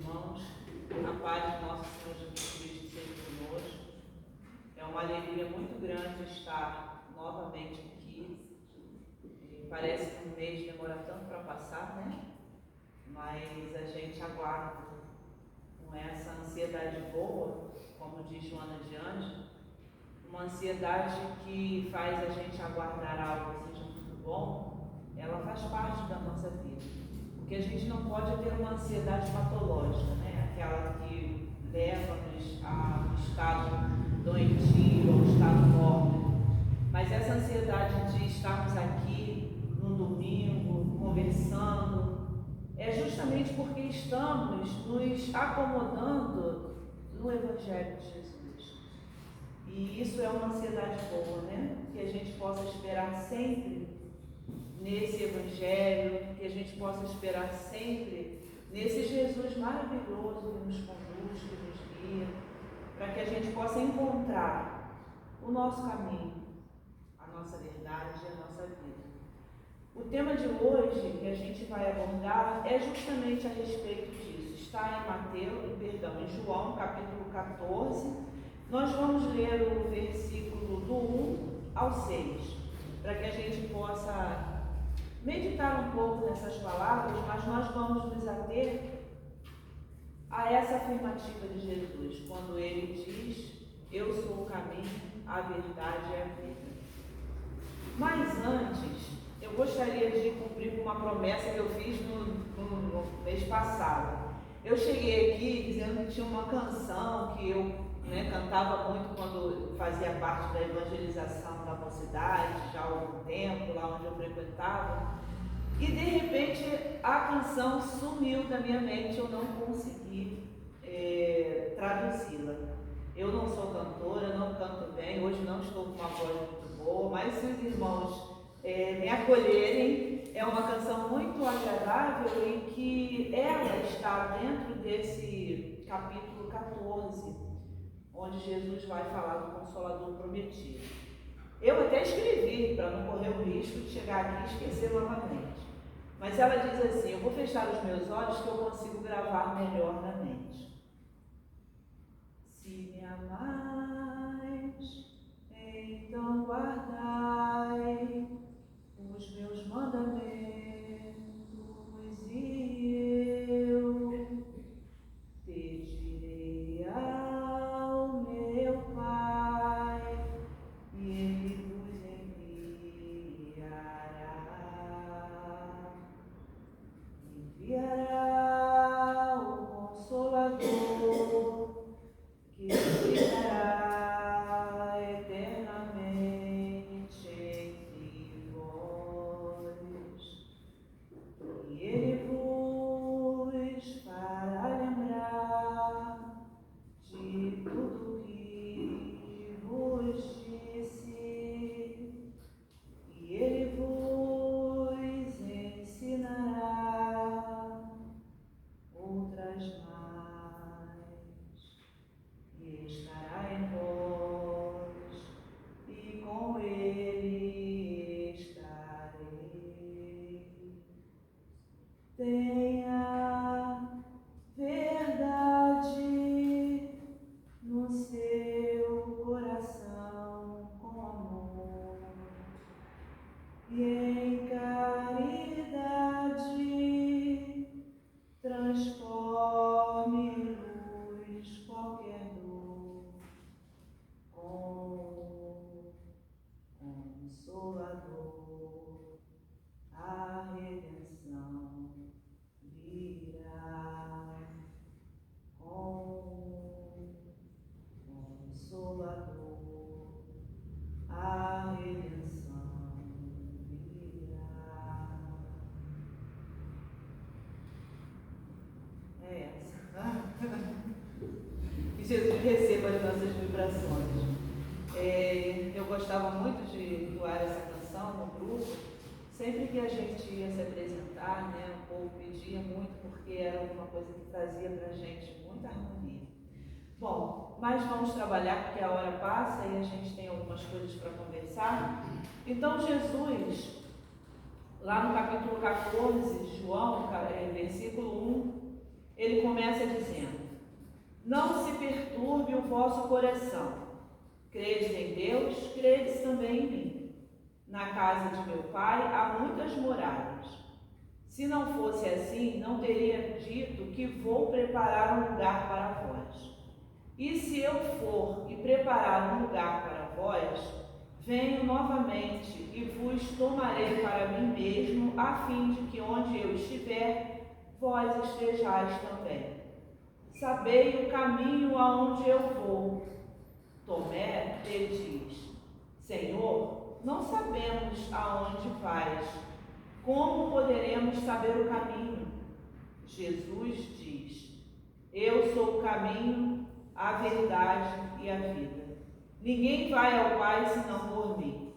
irmãos, a paz do nosso Senhor Jesus Cristo seja conosco. É uma alegria muito grande estar novamente aqui. Parece que um mês demora tanto para passar, né? Mas a gente aguarda com essa ansiedade boa, como diz Joana de Anjos, uma ansiedade que faz a gente aguardar algo que seja muito bom, ela faz parte da nossa vida. Porque a gente não pode ter uma ansiedade patológica, né? Aquela que leva-nos a um estado doentio, a um estado mórbido. Mas essa ansiedade de estarmos aqui num domingo, conversando, é justamente porque estamos nos acomodando no Evangelho de Jesus. E isso é uma ansiedade boa, né? Que a gente possa esperar sempre nesse Evangelho, que a gente possa esperar sempre nesse Jesus maravilhoso que nos conduz, que nos guia, para que a gente possa encontrar o nosso caminho, a nossa verdade e a nossa vida. O tema de hoje que a gente vai abordar é justamente a respeito disso. Está em João, capítulo 14. Nós vamos ler o versículo do 1 ao 6, para que a gente possa meditar um pouco nessas palavras, mas nós vamos nos ater a essa afirmativa de Jesus, quando ele diz: eu sou o caminho, a verdade e a vida. Mas antes, eu gostaria de cumprir com uma promessa que eu fiz no mês passado. Eu cheguei aqui dizendo que tinha uma canção que eu cantava muito quando fazia parte da evangelização da mocidade, já há algum tempo, lá onde eu frequentava, e de repente a canção sumiu da minha mente, eu não consegui traduzi-la. Eu não sou cantora, não canto bem, hoje não estou com uma voz muito boa, mas se os irmãos me acolherem, é uma canção muito agradável e que ela está dentro desse capítulo 14, onde Jesus vai falar do Consolador prometido. Eu até escrevi para não correr o risco de chegar aqui e esquecer novamente. Mas ela diz assim: eu vou fechar os meus olhos que eu consigo gravar melhor na mente. Se me amais, então guardai os meus mandamentos e eu pedirei ao meu Pai e Ele vos enviará o Consolador que ficará eternamente entre vós, e ele vos fará lembrar de tudo que vos disse, e ele vos ensinará outras mais, e estará em vós, e com ele estarei. Tenha verdade no seu coração com amor, e em caridade transforme em luz qualquer dor, com Consolador a redenção virá, com Consolador a redenção virá. É essa. Que Jesus receba as nossas vibrações. Eu gostava muito de doar essa canção no grupo. Sempre que a gente ia se apresentar, o povo pedia muito, porque era alguma coisa que trazia para a gente muita harmonia. Bom, mas vamos trabalhar porque a hora passa e a gente tem algumas coisas para conversar. Então Jesus, lá no capítulo 14 de João, versículo 1, ele começa dizendo: não se perturbe o vosso coração. Credes em Deus, credes também em mim. Na casa de meu pai há muitas moradas. Se não fosse assim, não teria dito que vou preparar um lugar para vós. E se eu for e preparar um lugar para vós, venho novamente e vos tomarei para mim mesmo, a fim de que onde eu estiver, vós estejais também. Sabei o caminho aonde eu vou. Tomé lhe diz: Senhor, não sabemos aonde vais. Como poderemos saber o caminho? Jesus diz: eu sou o caminho, a verdade e a vida. Ninguém vai ao Pai senão por mim.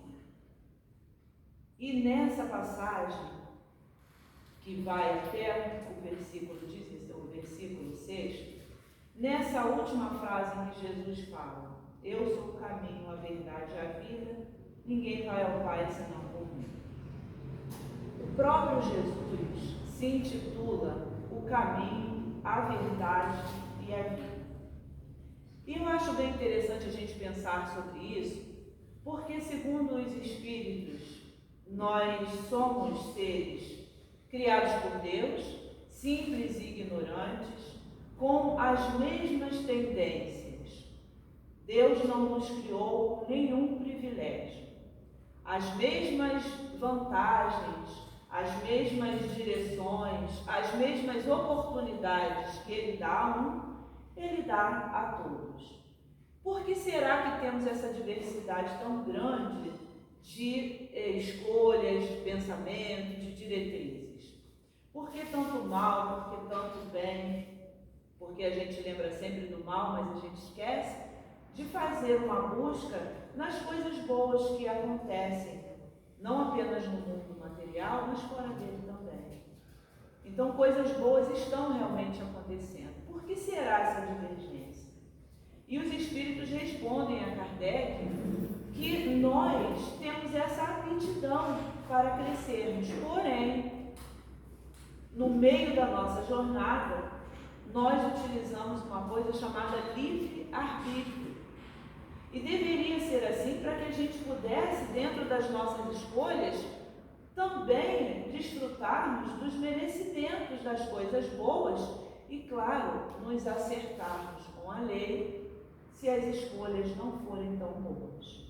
E nessa passagem, que vai até o versículo 6, nessa última frase em que Jesus fala: eu sou o caminho, a verdade e a vida, ninguém vai ao Pai senão por mim. O próprio Jesus se intitula o caminho, a verdade e a vida. E eu acho bem interessante a gente pensar sobre isso, porque segundo os Espíritos, nós somos seres criados por Deus, simples e ignorantes, com as mesmas tendências. Deus não nos criou com nenhum privilégio. As mesmas vantagens, as mesmas direções, as mesmas oportunidades que Ele dá a um, Ele dá a todos. Por que será que temos essa diversidade tão grande de escolhas, de pensamento, de diretrizes? Por que tanto mal, por que tanto bem? Porque a gente lembra sempre do mal, mas a gente esquece de fazer uma busca nas coisas boas que acontecem, não apenas no mundo material, mas fora dele também. Então, coisas boas estão realmente acontecendo. Por que será essa divergência? E os Espíritos respondem a Kardec que nós temos essa aptidão para crescermos, porém, no meio da nossa jornada, nós utilizamos uma coisa chamada livre-arbítrio. E deveria ser assim para que a gente pudesse, dentro das nossas escolhas, também desfrutarmos dos merecimentos das coisas boas e, claro, nos acertarmos com a lei se as escolhas não forem tão boas.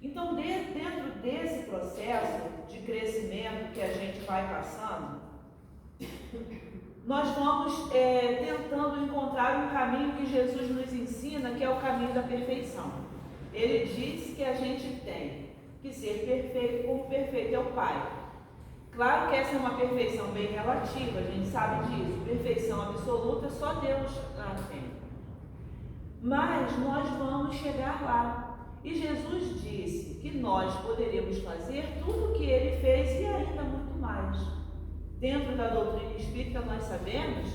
Então, dentro desse processo de crescimento que a gente vai passando, nós vamos tentando encontrar um caminho que Jesus nos ensina, que é o caminho da perfeição. Ele diz que a gente tem que ser perfeito, como perfeito é o Pai. Claro que essa é uma perfeição bem relativa, a gente sabe disso. Perfeição absoluta só Deus tem. Mas nós vamos chegar lá. E Jesus disse que nós poderíamos fazer tudo o que Ele fez e ainda muito mais. Dentro da doutrina espírita, nós sabemos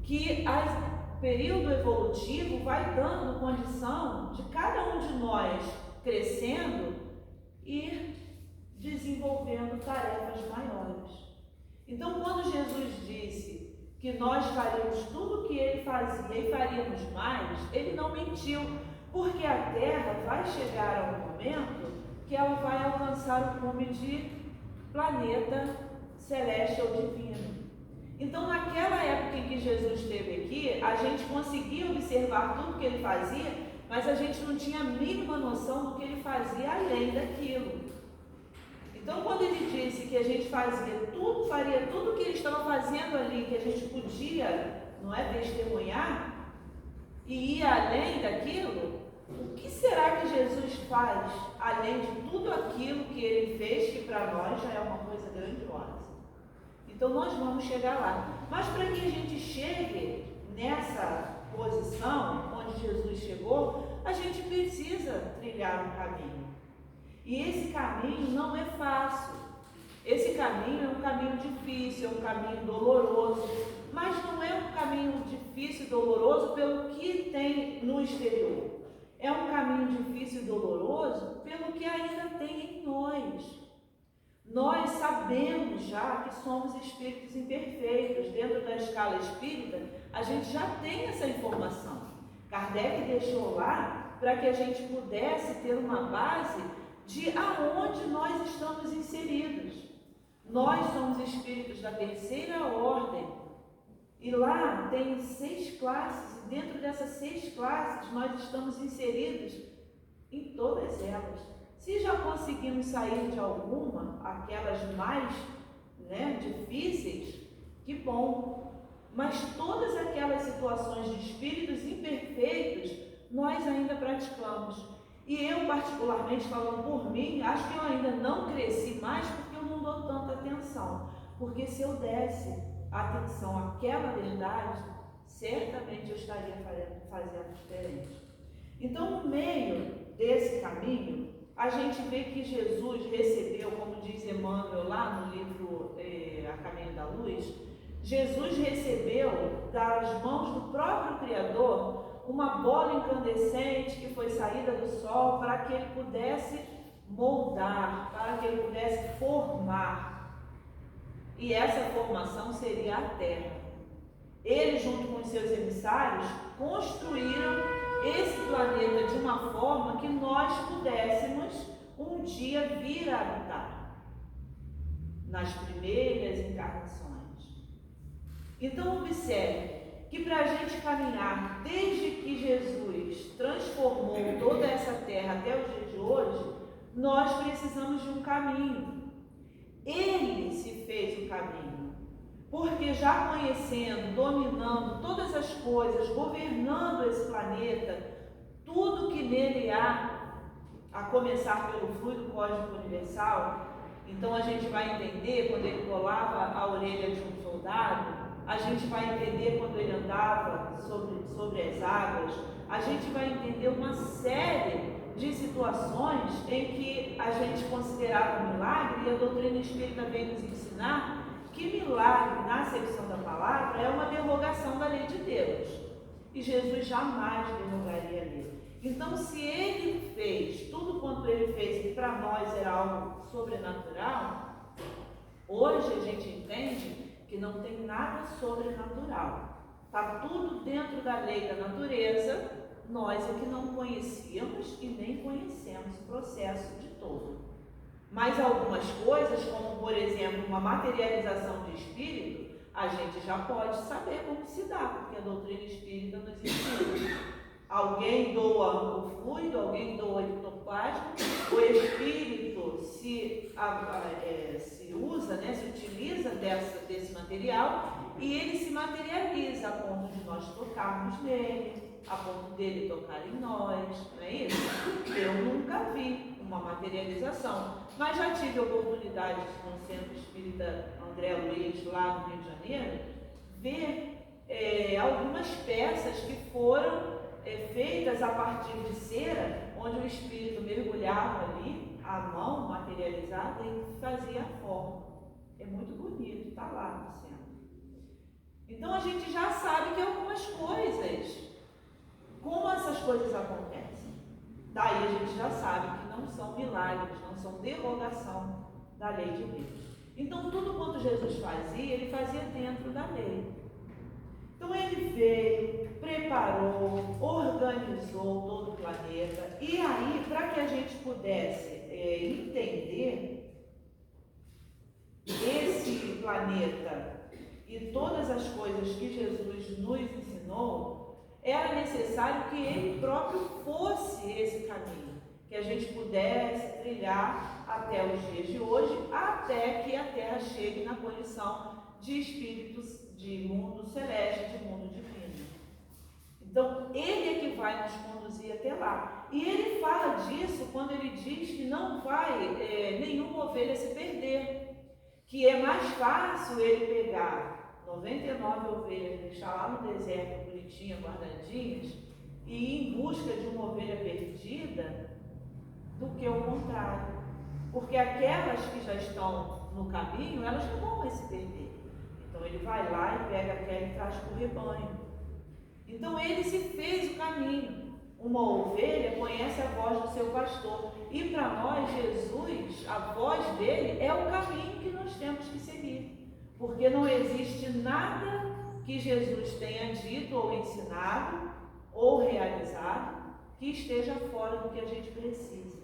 que o período evolutivo vai dando condição de cada um de nós crescendo e desenvolvendo tarefas maiores. Então, quando Jesus disse que nós faríamos tudo o que Ele fazia e faríamos mais, Ele não mentiu, porque a Terra vai chegar a um momento que ela vai alcançar o cume de planeta celeste ou divino. Então, naquela época em que Jesus esteve aqui, a gente conseguia observar tudo que Ele fazia, mas a gente não tinha a mínima noção do que Ele fazia além daquilo. Então, quando Ele disse que a gente faria tudo o que Ele estava fazendo ali, que a gente podia, não é, testemunhar, e ir além daquilo, o que será que Jesus faz além de tudo aquilo que Ele fez, que para nós já é uma coisa grandiosa? Então, nós vamos chegar lá. Mas para que a gente chegue nessa posição onde Jesus chegou, a gente precisa trilhar um caminho. E esse caminho não é fácil. Esse caminho é um caminho difícil, é um caminho doloroso. Mas não é um caminho difícil e doloroso pelo que tem no exterior. É um caminho difícil e doloroso pelo que ainda tem em nós. Nós sabemos já que somos espíritos imperfeitos. Dentro da escala espírita, a gente já tem essa informação. Kardec deixou lá para que a gente pudesse ter uma base de aonde nós estamos inseridos. Nós somos espíritos da terceira ordem. E lá tem 6 classes, e dentro dessas 6 classes nós estamos inseridos em todas elas. Se já conseguimos sair de alguma, aquelas mais difíceis, que bom. Mas todas aquelas situações de espíritos imperfeitos, nós ainda praticamos. E eu, particularmente, falando por mim, acho que eu ainda não cresci mais porque eu não dou tanta atenção. Porque se eu desse atenção àquela verdade, certamente eu estaria fazendo diferente. Então, no meio desse caminho, a gente vê que Jesus recebeu, como diz Emmanuel lá no livro A Caminho da Luz, Jesus recebeu das mãos do próprio Criador uma bola incandescente que foi saída do sol para que ele pudesse moldar, para que ele pudesse formar. E essa formação seria a Terra. Ele, junto com os seus emissários, construíram esse planeta de uma forma que nós pudéssemos um dia vir a habitar, nas primeiras encarnações. Então, observe que para a gente caminhar desde que Jesus transformou toda essa terra até os dias de hoje, nós precisamos de um caminho. Ele se fez o caminho, porque já conhecendo, dominando todas as coisas, governando esse planeta, tudo que nele há, a começar pelo fluido cósmico universal. Então a gente vai entender quando ele colava a orelha de um soldado, a gente vai entender quando ele andava sobre as águas, a gente vai entender uma série de situações em que a gente considerava um milagre, e a doutrina espírita vem nos ensinar que milagre, na acepção da palavra, é uma derrogação da lei de Deus. E Jesus jamais derrogaria a lei. Então, se ele fez tudo quanto ele fez, que para nós era algo sobrenatural, hoje a gente entende que não tem nada sobrenatural. Está tudo dentro da lei da natureza, nós é que não conhecíamos e nem conhecemos o processo de todo. Mas algumas coisas, como por exemplo uma materialização de espírito, a gente já pode saber como se dá, porque a doutrina espírita nos ensina. Alguém doa o fluido, alguém doa o ectoplasma, o espírito se usa, se utiliza desse material e ele se materializa a ponto de nós tocarmos nele, a ponto dele tocar em nós, não é isso? Eu nunca vi uma materialização, mas já tive a oportunidade no Centro Espírita André Luiz, lá no Rio de Janeiro, ver algumas peças que foram feitas a partir de cera, onde o espírito mergulhava ali, a mão materializada, e fazia a forma. É muito bonito, está lá no centro. Então a gente já sabe que algumas coisas, como essas coisas acontecem, daí a gente já sabe que não são milagres, não são derrogação da lei de Deus. Então tudo quanto Jesus fazia, ele fazia dentro da lei. Então ele veio, preparou, organizou todo o planeta, e aí, para que a gente pudesse entender esse planeta e todas as coisas que Jesus nos ensinou, era necessário que ele próprio fosse esse caminho, que a gente pudesse trilhar até os dias de hoje, até que a Terra chegue na condição de espíritos de mundo celeste, de mundo divino. Então, ele é que vai nos conduzir até lá. E ele fala disso quando ele diz que não vai nenhuma ovelha se perder, que é mais fácil ele pegar 99 ovelhas, deixar lá no deserto bonitinhas, guardadinhas, e ir em busca de uma ovelha perdida, do que o contrário. Porque aquelas que já estão no caminho, elas não vão mais se perder. Então ele vai lá e pega aquela e traz para o rebanho. Então ele se fez o caminho. Uma ovelha conhece a voz do seu pastor. E para nós, Jesus, a voz dele é o caminho que nós temos que seguir. Porque não existe nada que Jesus tenha dito ou ensinado ou realizado que esteja fora do que a gente precisa.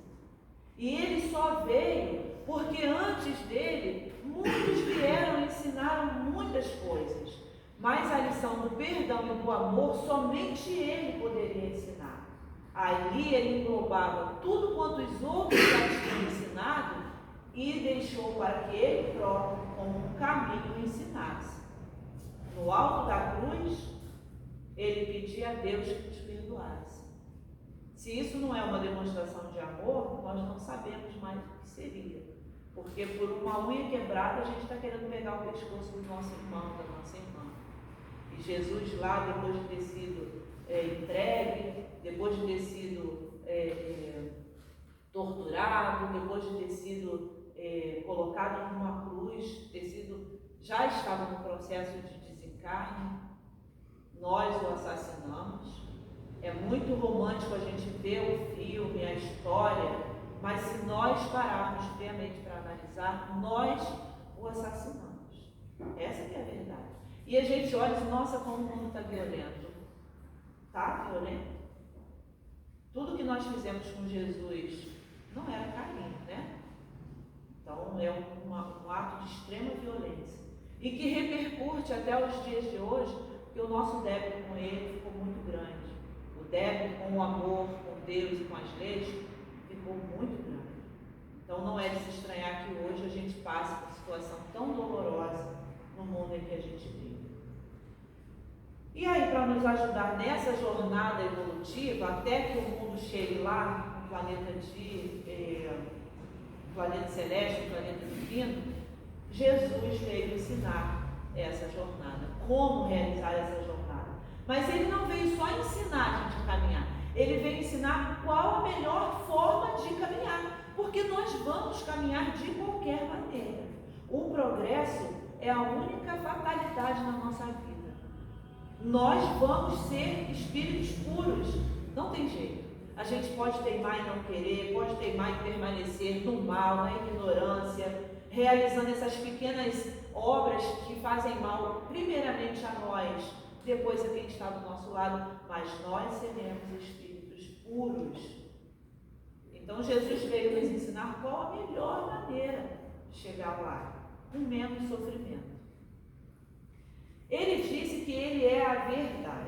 E ele só veio porque antes dele, muitos vieram e ensinaram muitas coisas. Mas a lição do perdão e do amor, somente ele poderia ensinar. Ali ele englobava tudo quanto os outros já tinham ensinado e deixou para que ele próprio, como um caminho, ensinasse. No alto da cruz, ele pedia a Deus que nos perdoasse. Se isso não é uma demonstração de amor, nós não sabemos mais o que seria. Porque por uma unha quebrada, a gente está querendo pegar o pescoço do nosso irmão, da nossa irmã. E Jesus lá, depois de ter sido entregue, depois de ter sido torturado, depois de ter sido colocado numa cruz, já estava no processo de desencarne, nós o assassinamos. É muito romântico a gente ver o filme, a história, mas se nós pararmos friamente para analisar, nós o assassinamos. Essa que é a verdade. E a gente olha e diz, nossa, como o mundo está violento. Está violento? Tudo que nós fizemos com Jesus não era carinho, né? Então é um ato de extrema violência. E que repercute até os dias de hoje, porque o nosso débito com ele ficou muito grande. O débito com o amor, com Deus e com as leis ficou muito grande. Então não é de se estranhar que hoje a gente passe por situação tão dolorosa no mundo em que a gente vive. E aí, para nos ajudar nessa jornada evolutiva, até que o mundo chegue lá, no planeta celeste, no planeta divino, Jesus veio ensinar essa jornada, como realizar essa jornada. Mas ele não veio só ensinar a gente a caminhar, ele veio ensinar qual a melhor forma de caminhar, porque nós vamos caminhar de qualquer maneira. O progresso é a única fatalidade na nossa vida. Nós vamos ser espíritos puros, não tem jeito. A gente pode teimar em não querer, pode teimar em permanecer no mal, na ignorância, realizando essas pequenas obras que fazem mal, primeiramente a nós, depois a quem está do nosso lado, mas nós seremos espíritos puros. Então Jesus veio nos ensinar qual a melhor maneira de chegar lá, com menos sofrimento. Ele disse que ele é a verdade.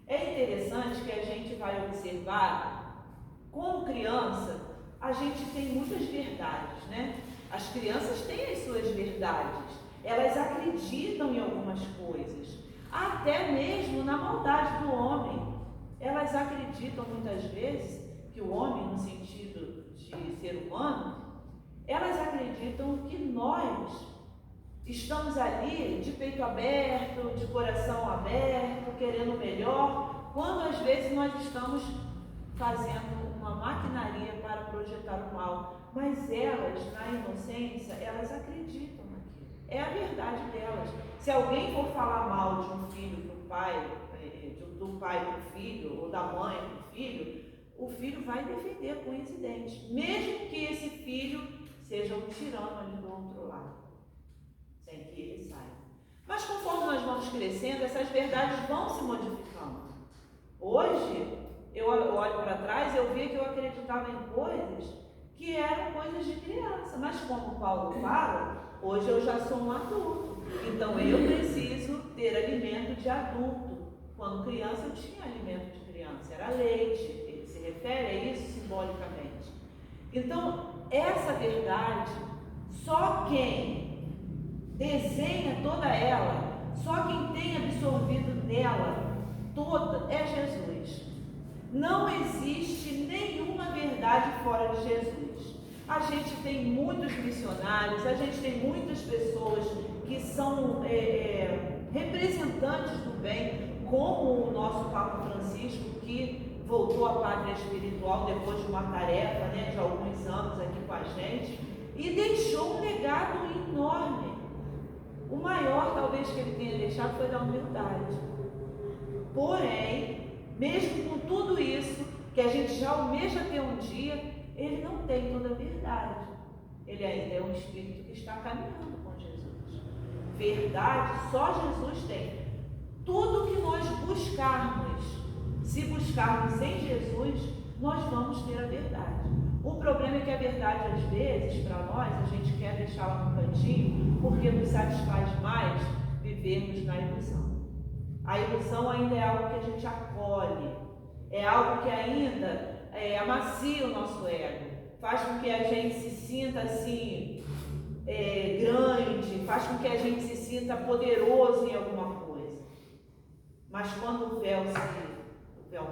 É interessante que a gente vai observar, como criança, a gente tem muitas verdades, né? As crianças têm as suas verdades, elas acreditam em algumas coisas, até mesmo na maldade do homem. Elas acreditam muitas vezes que o homem, no sentido de ser humano, elas acreditam que nós estamos ali de peito aberto, de coração aberto, querendo o melhor, quando às vezes nós estamos fazendo uma maquinaria para projetar o mal. Mas elas, na inocência, elas acreditam naquilo. É a verdade delas. Se alguém for falar mal de um filho para o pai, do pai para o filho, ou da mãe para o filho vai defender com unhas e dentes, mesmo que esse filho seja um tirano ali do outro lado, sem que ele saiba. Mas conforme nós vamos crescendo, essas verdades vão se modificando. Hoje, eu olho para trás, eu vi que eu acreditava em coisas que eram coisas de criança, mas como Paulo fala, hoje eu já sou um adulto, então eu preciso ter alimento de adulto. Quando criança eu tinha alimento de criança, era leite, ele se refere a isso simbolicamente. Então, essa verdade, só quem desenha toda ela, só quem tem absorvido nela toda é Jesus. Não existe nenhuma verdade fora de Jesus. A gente tem muitos missionários, a gente tem muitas pessoas que são representantes do bem, como o nosso Papa Francisco, que voltou à pátria espiritual depois de uma tarefa, de alguns anos aqui com a gente, e deixou um legado enorme. O maior, talvez, que ele tenha deixado foi da humildade. Porém, mesmo com tudo isso, que a gente já almeja ter um dia, ele não tem toda a verdade. Ele ainda é um espírito que está caminhando com Jesus. Verdade só Jesus tem. Tudo que nós buscarmos, se buscarmos em Jesus, nós vamos ter a verdade. O problema é que a verdade, às vezes, para nós, a gente quer deixá-la no cantinho, porque nos satisfaz mais vivermos na ilusão. A ilusão ainda é algo que a gente acolhe, é algo que ainda amacia o nosso ego, faz com que a gente se sinta assim, grande, faz com que a gente se sinta poderoso em alguma coisa. Mas quando o véu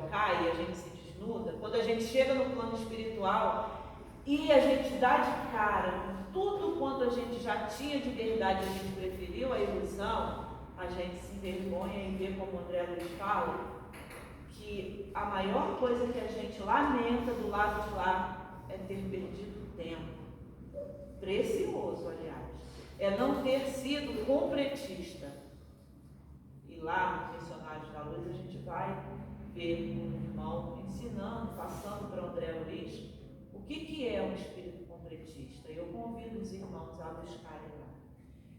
cai e a gente se desnuda, quando a gente chega no plano espiritual e a gente dá de cara com tudo quanto a gente já tinha de verdade, a gente preferiu a ilusão, a gente se envergonha em ver, como o André Luiz fala, que a maior coisa que a gente lamenta do lado de lá é ter perdido tempo. Precioso, aliás. É não ter sido completista. E lá no Missionários da Luz a gente vai ver um irmão ensinando, passando para o André Luiz, o que é um espírito completista. E eu convido os irmãos a buscarem lá.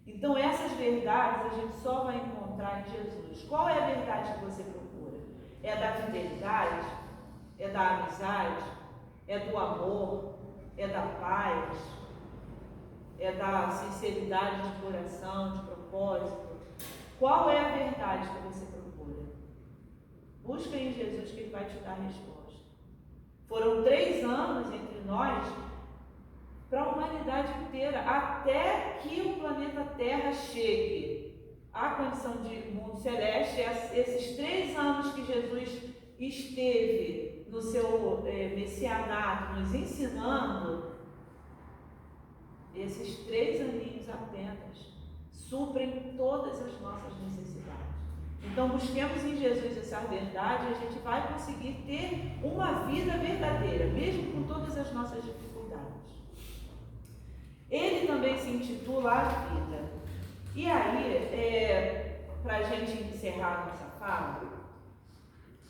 Então essas verdades a gente só vai encontrar em Jesus. Qual é a verdade que você procura? É da fidelidade? É da amizade? É do amor? É da paz? É da sinceridade de coração, de propósito? Qual é a verdade que você procura? Busca em Jesus que Ele vai te dar a resposta. Foram 3 anos entre nós para a humanidade inteira, até que o planeta Terra chegue à condição de mundo celeste. Esses 3 anos que Jesus esteve no seu messianato, nos ensinando, esses 3 aninhos apenas suprem todas as nossas necessidades. Então busquemos em Jesus essa verdade e a gente vai conseguir ter uma vida verdadeira, mesmo com todas as nossas dificuldades. Ele também se intitula A Vida. E aí, para a gente encerrar a nossa fala,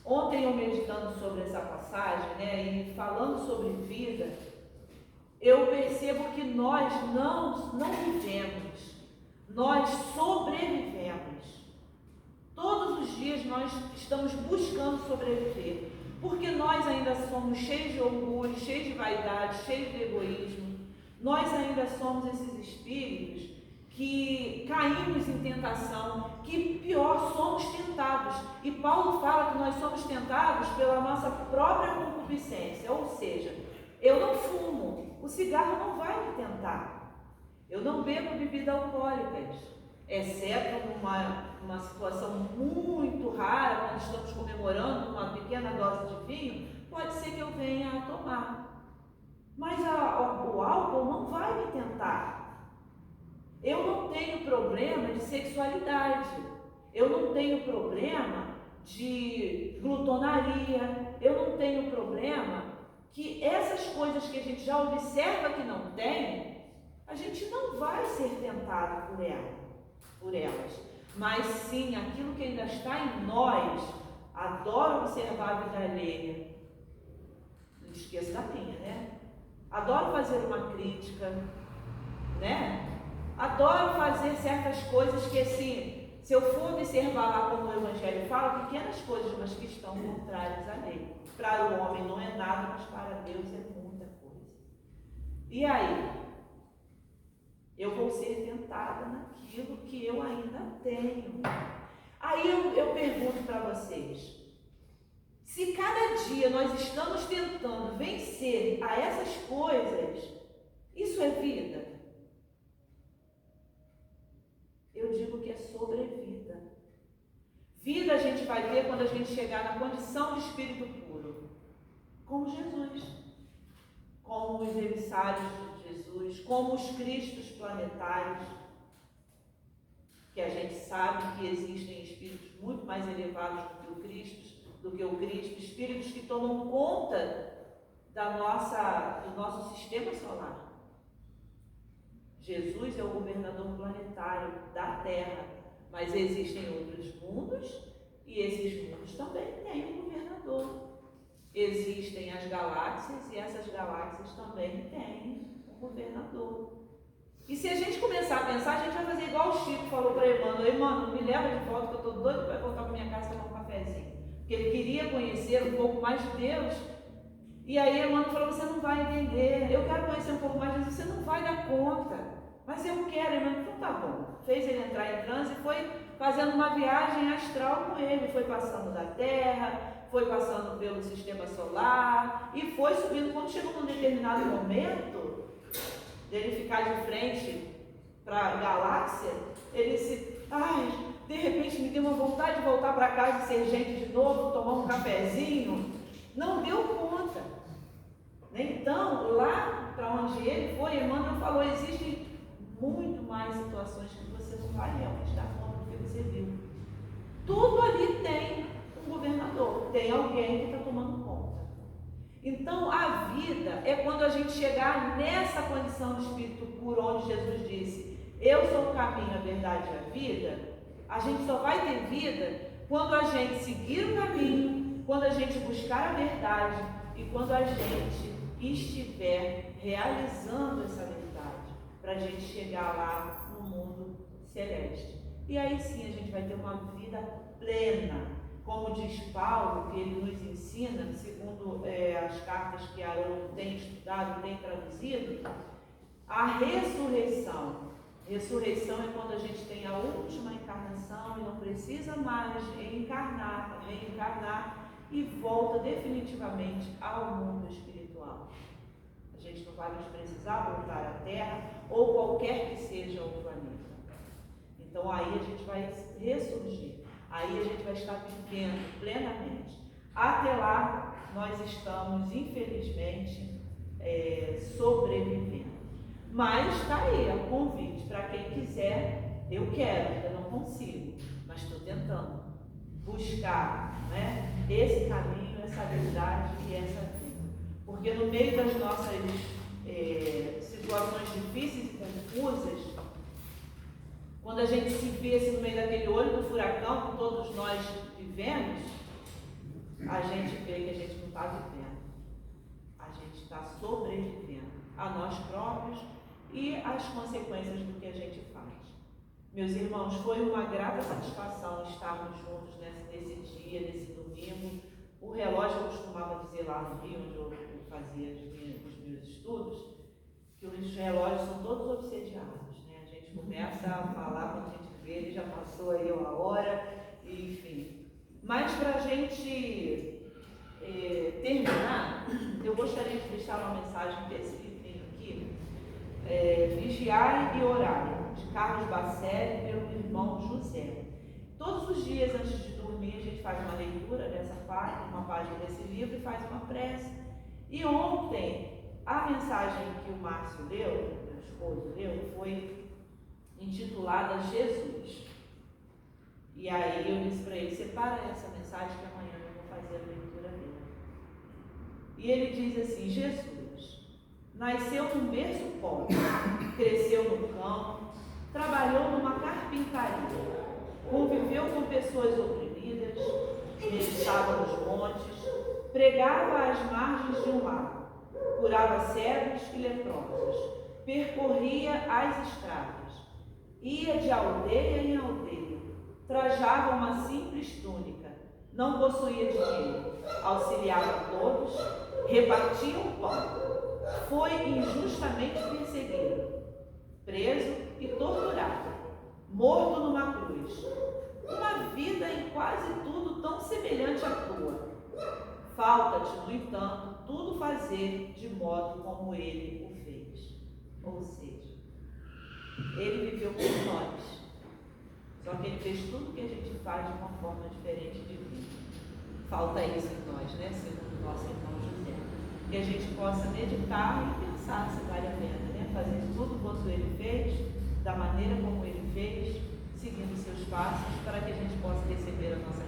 ontem eu meditando sobre essa passagem, e falando sobre vida, eu percebo que nós não vivemos, nós sobrevivemos. Todos os dias nós estamos buscando sobreviver, porque nós ainda somos cheios de orgulho, cheios de vaidade, cheios de egoísmo. Nós ainda somos esses espíritos que caímos em tentação, que pior, somos tentados. E Paulo fala que nós somos tentados pela nossa própria concupiscência, ou seja, eu não fumo, o cigarro não vai me tentar. Eu não bebo bebidas alcoólicas, exceto numa situação muito rara, quando estamos comemorando uma pequena dose de vinho, pode ser que eu venha a tomar. Mas o álcool não vai me tentar. Eu não tenho problema de sexualidade, eu não tenho problema de glutonaria, eu não tenho problema que essas coisas que a gente já observa que não tem, a gente não vai ser tentado por elas. Mas sim, aquilo que ainda está em nós, adoro observar a vida alheia. Não esqueça da minha, Adoro fazer uma crítica, Adoro fazer certas coisas que, assim, se eu for observar lá como o Evangelho fala, pequenas coisas, mas que estão contrárias à lei. Para o homem não é nada, mas para Deus é muita coisa. E aí? Eu vou ser tentada naquilo que eu ainda tenho. Aí eu pergunto para vocês, se cada dia nós estamos tentando vencer a essas coisas, isso é vida? Eu digo que é sobrevida. Vida a gente vai ter quando a gente chegar na condição de espírito puro, como Jesus, como os emissários de Jesus, como os Cristos planetários, que a gente sabe que existem espíritos muito mais elevados do que o Cristo, espíritos que tomam conta do nosso sistema solar. Jesus é o governador planetário da Terra, mas existem outros mundos e esses mundos também têm um governador. governador. Existem as galáxias e essas galáxias também têm um governador. E se a gente começar a pensar, a gente vai fazer igual o Chico falou para Emmanuel: Emmanuel, me leva de volta que eu estou doido para voltar para minha casa tomar um cafezinho. Porque ele queria conhecer um pouco mais de Deus. E aí Emmanuel falou: você não vai entender, eu quero conhecer um pouco mais de Deus, você não vai dar conta. Mas eu quero. Emmanuel falou: tá bom. Fez ele entrar em transe e foi fazendo uma viagem astral com ele. Foi passando da Terra, foi passando pelo sistema solar e foi subindo. Quando chegou num determinado momento dele ficar de frente para a galáxia, ele se... de repente me deu uma vontade de voltar para casa e ser gente de novo, tomar um cafezinho. Não deu conta. Então, lá para onde ele foi, Emmanuel falou: existem muito mais situações que você não vai realmente dar conta do que você viu. Tudo ali tem um governador, tem alguém que está tomando conta. Então, a vida é quando a gente chegar nessa condição de espírito puro, onde Jesus disse: eu sou o caminho, a verdade e a vida. A gente só vai ter vida quando a gente seguir o caminho, quando a gente buscar a verdade e quando a gente estiver realizando essa verdade, para a gente chegar lá no mundo celeste. E aí sim a gente vai ter uma vida plena. Como diz Paulo, que ele nos ensina, segundo as cartas que Arão tem estudado, tem traduzido, a ressurreição. Ressurreição é quando a gente tem a última encarnação e não precisa mais reencarnar e volta definitivamente ao mundo espiritual. A gente não vai mais precisar voltar à Terra ou qualquer que seja o planeta. Então aí a gente vai ressurgir. Aí a gente vai estar vivendo plenamente. Até lá, nós estamos, infelizmente, sobrevivendo. Mas está aí, é um convite para quem quiser. Eu quero, ainda não consigo, mas estou tentando buscar, né, esse caminho, essa verdade e essa vida. Porque no meio das nossas situações difíceis e confusas, quando a gente se vê assim, no meio daquele olho do furacão que todos nós vivemos, a gente vê que a gente não está vivendo. A gente está sobrevivendo a nós próprios e às consequências do que a gente faz. Meus irmãos, foi uma grata satisfação estarmos juntos nesse dia, nesse domingo. O relógio, eu costumava dizer lá no Rio, onde eu fazia os meus estudos, que os relógios são todos obsediados. Começa a falar, quando a gente vê, ele já passou aí uma hora, enfim. Mas para a gente terminar, eu gostaria de deixar uma mensagem desse livrinho aqui, Vigiai e Orai, de Carlos Bacelli, pelo irmão José. Todos os dias antes de dormir, a gente faz uma leitura dessa página, uma página desse livro e faz uma prece. E ontem, a mensagem que o Márcio leu, meu esposo leu, foi intitulada Jesus. E aí eu disse para ele: separa essa mensagem que amanhã eu vou fazer a leitura dele. E ele diz assim: Jesus nasceu num berço pobre, cresceu no campo, trabalhou numa carpintaria, conviveu com pessoas oprimidas, meditava nos montes, pregava às margens de um lago, curava cegos e leprosos, percorria as estradas, ia de aldeia em aldeia, trajava uma simples túnica, não possuía dinheiro, auxiliava todos, repartia o pão, foi injustamente perseguido, preso e torturado, morto numa cruz. Uma vida em quase tudo tão semelhante à tua. Falta-te, no entanto, tudo fazer de modo como ele o fez. Ou seja, ele viveu por nós, só que ele fez tudo que a gente faz de uma forma diferente de vida. Falta isso em nós, né? Segundo o nosso irmão José. Que a gente possa meditar e pensar se vale a pena, né? Fazer tudo quanto ele fez, da maneira como ele fez, seguindo seus passos, para que a gente possa receber a nossa